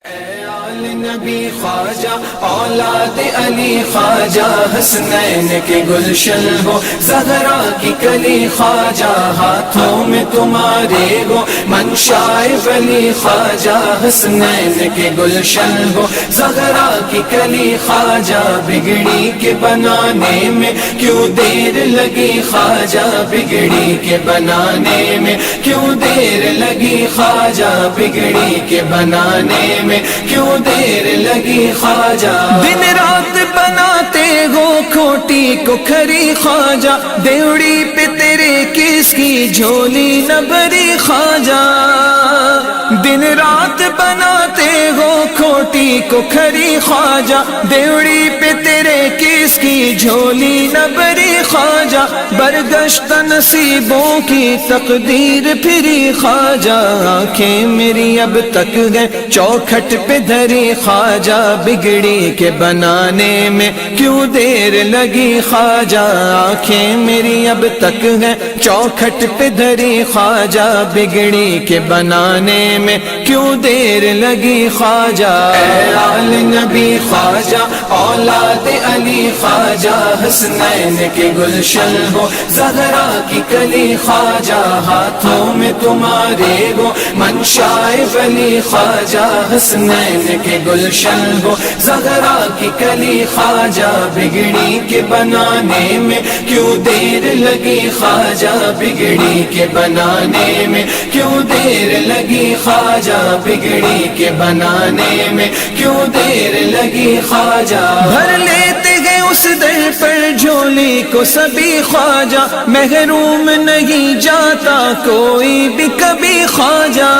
اے آل نبی خواجہ اولاد علی خواجہ حسنین کے گلشن ہو زہرا کی کلی خواجہ ہاتھوں میں تمہارے ہو منشائے ولی خواجہ حسنین کے گلشن ہو زہرا کی کلی خواجہ بگڑی کے بنانے میں کیوں دیر لگی خواجہ بگڑی کے بنانے میں کیوں دیر لگی خواجہ بگڑی کے بنانے میں کیوں دیر لگی خواجہ دن رات بناتے ہو کھوٹی کو کھری خواجہ دیوڑی پہ تیرے کس کی جھولی نہ بھری خواجہ دن رات بناتے ہو کھوٹی کو کھری خواجہ دیوڑی پہ تیرے کس کی جھولی نہ بھری خواجہ برگشت نصیبوں کی تقدیر پھری خواجہ آنکھیں میری اب تک ہے چوکھٹ پہ دھری خواجہ بگڑی کے بنانے میں کیوں دیر لگی خواجہ آنکھیں میری اب تک ہے چوکھٹ پہ دھری خواجہ بگڑی کے بنانے میں کیوں دیر لگی خواجہ اے آل نبی خواجہ اولاد علی خواجہ حسنین کے گلشن ہو زہرا کی کلی خواجہ ہاتھوں میں تمہارے ہو منشائے ولی خواجہ حسنین کے گلشن ہو زہرا کی کلی خواجہ بگڑی کے بنانے میں کیوں دیر لگی خواجہ بگڑی کے بنانے میں کیوں دیر لگی خواجہ بگڑی کے بنانے میں کیوں دیر لگی خواجہ بھر لیتے گئے اس در پر جھولی کو سبھی خواجہ محروم نہیں جاتا کوئی بھی کبھی خواجہ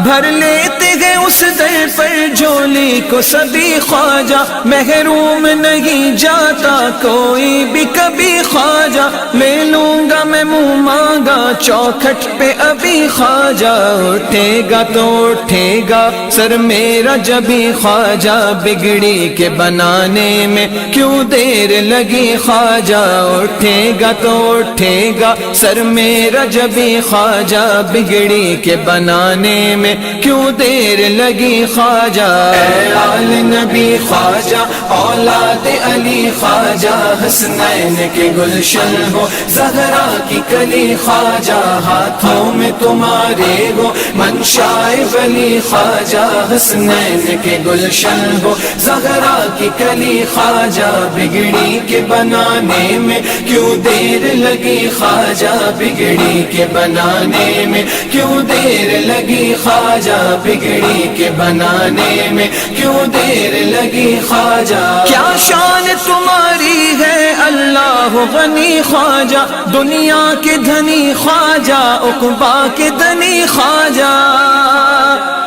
بھر لیتے گئے اس در پر جھولی کو سبھی خواجہ محروم نہیں جاتا کوئی بھی کبھی خواجہ لے لوں گا میں منہ مانگا چوکھٹ پہ ابھی خواجہ اٹھے گا تو اٹھے گا سر میرا جبھی خواجہ بگڑی کے بنانے میں کیوں دیر لگی خواجہ اٹھے گا تو اٹھے گا سر میرا جبھی خواجہ بگڑی کے بنانے میں کیوں دیر لگی خواجہ اے آل نبی خواجہ اولاد علی خواجہ حسنین کے گلشن ہو زہرا کی کلی خواجہ ہاتھوں میں تمہارے ہو منشائے ولی خواجہ حسنین کے گلشن ہو زہرا کی کلی خواجہ بگڑی کے بنانے میں کیوں دیر لگی خواجہ بگڑی کے بنانے میں کیوں دیر لگی خواجہ بگڑی کے بنانے میں کیوں دیر لگی خواجہ کیا شان تمہاری ہے اللہ غنی خواجہ دنیا کے دھنی خواجہ عقبا کے دھنی خواجہ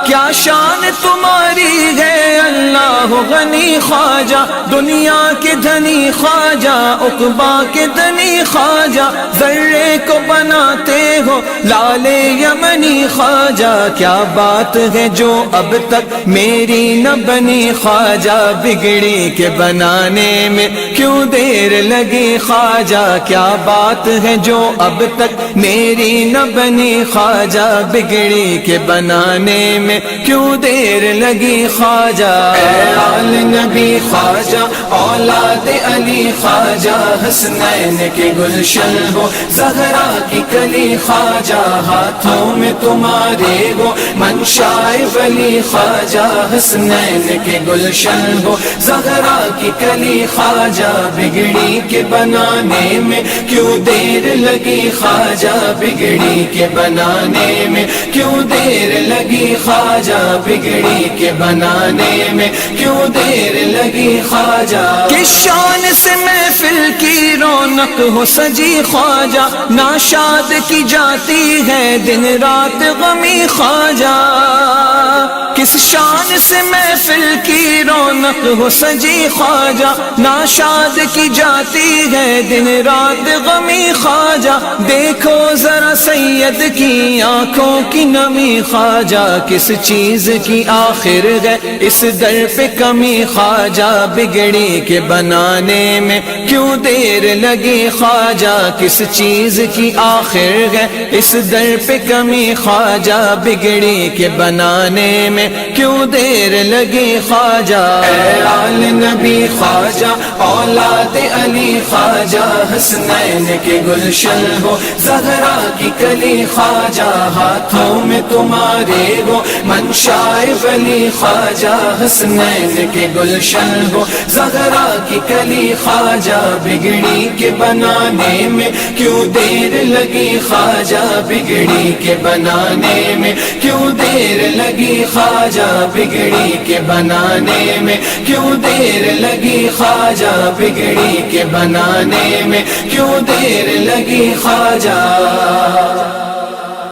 کیا شان تمہاری ہے اللہ غنی خواجہ دنیا کے دھنی خواجہ عقبا کے دھنی خواجہ ذرے کو بناتے ہو لال یمنی خواجہ کیا بات ہے جو اب تک میری نہ بنی خواجہ بگڑی کے بنانے میں کیوں دیر لگی خواجہ کیا بات ہے جو اب تک میری نہ بنی خواجہ بگڑی کے بنانے میں کیوں دیر لگی خواجہ اے آل نبی خواجہ اولاد علی خواجہ حسنین کے گلشن ہو زہرا کی کلی خواجہ ہاتھوں میں تمہارے ہو منشائے ولی خواجہ حسنین کے گلشن ہو زہرا کی کلی خواجہ بگڑی کے بنانے میں کیوں دیر لگی خواجہ بگڑی کے بنانے میں کیوں دیر لگی خواجہ بگڑی کے بنانے میں کیوں دیر لگی خواجہ کس شان سے محفل کی رونق ہو سجی خواجہ ناشاد کی جاتی ہے دن رات غمی خواجہ کس شان شان سے محفل کی رونق ہو سجی خواجہ، ناشاد کی جاتی ہے دن رات غمی خواجہ، دیکھو ذرا سید کی آنکھوں کی نمی خواجہ، کس چیز کی آخر ہے اس در پہ کمی خواجہ، بگڑی کے بنانے میں کیوں دیر لگی خواجہ، کس چیز کی آخر ہے اس در پہ کمی خواجہ، بگڑی کے بنانے میں کیوں دیر لگی خواجہ۔ اے آل نبی خواجہ اولاد علی خواجہ، حسنین کے گلشن ہو زہرا کی کلی خواجہ، ہاتھوں میں تمہارے ہو منشائے ولی خواجہ، حسنین کے گلشن ہو زہرا کی کلی خواجہ، بگڑی کے بنانے میں کیوں دیر لگی خواجہ، بگڑی کے بنانے میں کیوں دیر لگی خواجہ، بگڑی کے بنانے میں کیوں دیر لگی خواجہ، بگڑی کے بنانے میں کیوں دیر لگی خواجہ۔